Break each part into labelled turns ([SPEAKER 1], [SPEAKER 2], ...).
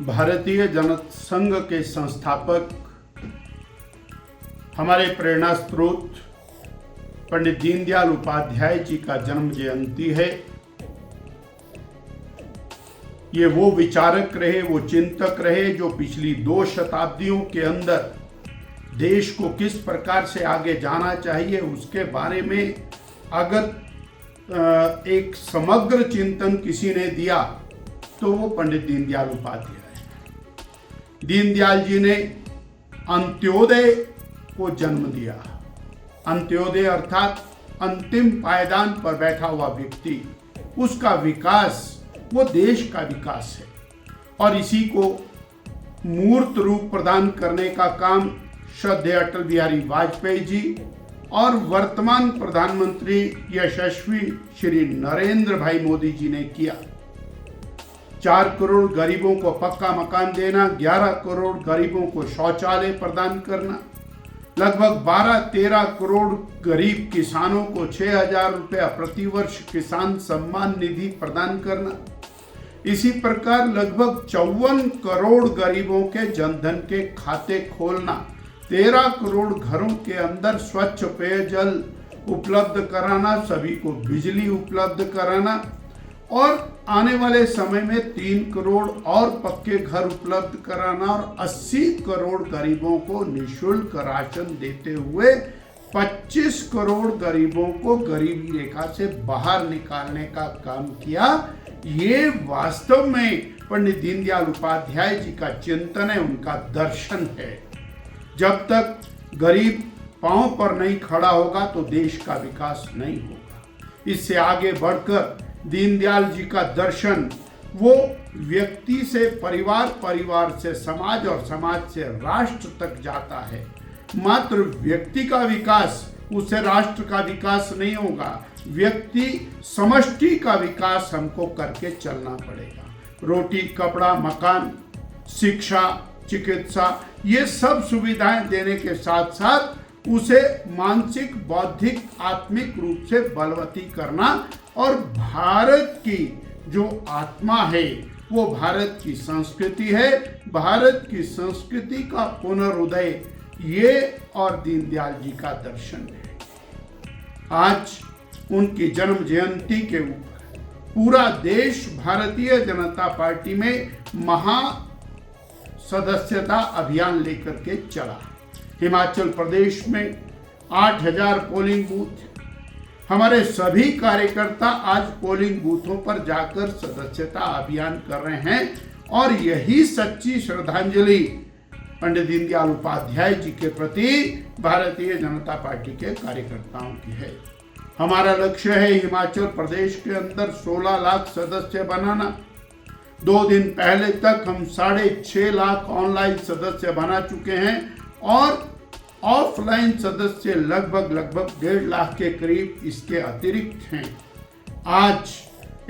[SPEAKER 1] भारतीय जनसंघ के संस्थापक, हमारे प्रेरणा स्रोत पंडित दीनदयाल उपाध्याय जी का जन्म जयंती है। ये वो विचारक रहे, वो चिंतक रहे जो पिछली 2 शताब्दियों के अंदर देश को किस प्रकार से आगे जाना चाहिए उसके बारे में अगर एक समग्र चिंतन किसी ने दिया तो वो पंडित दीनदयाल उपाध्याय। दीनदयाल जी ने अंत्योदय को जन्म दिया। अंत्योदय अर्थात अंतिम पायदान पर बैठा हुआ व्यक्ति, उसका विकास वो देश का विकास है और इसी को मूर्त रूप प्रदान करने का काम श्रद्धेय अटल बिहारी वाजपेयी जी और वर्तमान प्रधानमंत्री यशस्वी श्री नरेंद्र भाई मोदी जी ने किया। 4 करोड़ गरीबों को पक्का मकान देना, 11 करोड़ गरीबों को शौचालय प्रदान करना, लगभग 12-13 करोड़ गरीब किसानों को 6,000 रुपया प्रतिवर्ष किसान सम्मान निधि प्रदान करना, इसी प्रकार लगभग 54 करोड़ गरीबों के जनधन के खाते खोलना, 13 करोड़ घरों के अंदर स्वच्छ पेयजल उपलब्ध कराना, सभी को बिजली उपलब्ध कराना और आने वाले समय में 3 करोड़ और पक्के घर उपलब्ध कराना और 80 करोड़ गरीबों को निःशुल्क राशन देते हुए 25 करोड़ गरीबों को गरीबी रेखा से बाहर निकालने का काम किया। ये वास्तव में पंडित दीनदयाल उपाध्याय जी का चिंतन है, उनका दर्शन है। जब तक गरीब पांव पर नहीं खड़ा होगा तो देश का विकास नहीं होगा। इससे आगे बढ़कर दीनदयाल जी का दर्शन वो व्यक्ति से परिवार, परिवार से समाज और समाज से राष्ट्र तक जाता है। मात्र व्यक्ति का विकास, उससे राष्ट्र का विकास नहीं होगा। व्यक्ति समष्टि का विकास हमको करके चलना पड़ेगा। रोटी, कपड़ा, मकान, शिक्षा, चिकित्सा, ये सब सुविधाएं देने के साथ साथ उसे मानसिक, बौद्धिक, आत्मिक रूप से बलवती करना और भारत की जो आत्मा है वो भारत की संस्कृति है। भारत की संस्कृति का पुनरुदय ये और दीनदयाल जी का दर्शन है। आज उनकी जन्म जयंती के ऊपर पूरा देश भारतीय जनता पार्टी में महा सदस्यता अभियान लेकर के चला। हिमाचल प्रदेश में 8,000 पोलिंग बूथ, हमारे सभी कार्यकर्ता आज पोलिंग बूथों पर जाकर सदस्यता अभियान कर रहे हैं और यही सच्ची श्रद्धांजलि पंडित दीनदयाल उपाध्याय जी के प्रति भारतीय जनता पार्टी के कार्यकर्ताओं की है। हमारा लक्ष्य है हिमाचल प्रदेश के अंदर 16 लाख सदस्य बनाना। 2 दिन पहले तक हम 6.5 लाख ऑनलाइन सदस्य बना चुके हैं और ऑफलाइन सदस्य लगभग 1.5 लाख के करीब इसके अतिरिक्त हैं। आज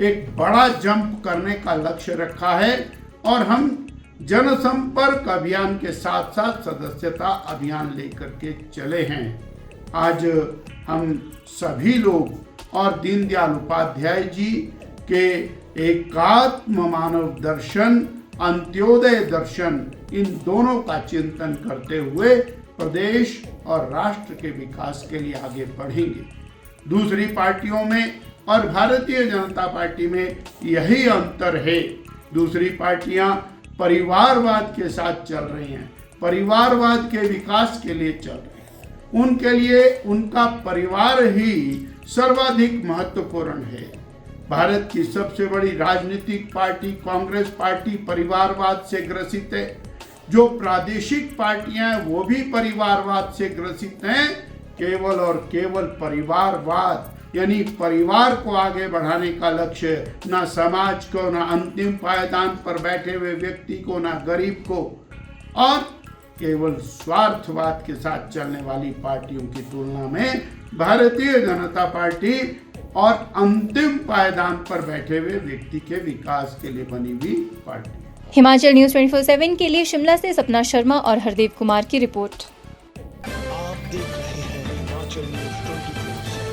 [SPEAKER 1] एक बड़ा जंप करने का लक्ष्य रखा है और हम जनसंपर्क अभियान के साथ साथ सदस्यता अभियान लेकर के चले हैं। आज हम सभी लोग और दीनदयाल उपाध्याय जी के एकात्म मानव दर्शन, अंत्योदय दर्शन, इन दोनों का चिंतन करते हुए प्रदेश और राष्ट्र के विकास के लिए आगे बढ़ेंगे। दूसरी पार्टियों में और भारतीय जनता पार्टी में यही अंतर है। दूसरी पार्टियां परिवारवाद के साथ चल रही हैं, परिवारवाद के विकास के लिए चल रही हैं। उनके लिए उनका परिवार ही सर्वाधिक महत्वपूर्ण है। भारत की सबसे बड़ी राजनीतिक पार्टी कांग्रेस पार्टी परिवारवाद से ग्रसित है। जो प्रादेशिक पार्टियां हैं वो भी परिवारवाद से ग्रसित हैं। केवल और केवल परिवारवाद यानी परिवार को आगे बढ़ाने का लक्ष्य, ना समाज को, ना अंतिम पायदान पर बैठे हुए व्यक्ति को, ना गरीब को, और केवल स्वार्थवाद के साथ चलने वाली पार्टियों की तुलना में भारतीय जनता पार्टी और अंतिम पायदान पर बैठे हुए व्यक्ति के विकास के लिए बनी हुई पार्टी है।
[SPEAKER 2] हिमाचल न्यूज़ 24/7 के लिए शिमला से सपना शर्मा और हरदेव कुमार की रिपोर्ट।
[SPEAKER 3] आप देख रहे हैं हिमाचल न्यूज़ 24/7।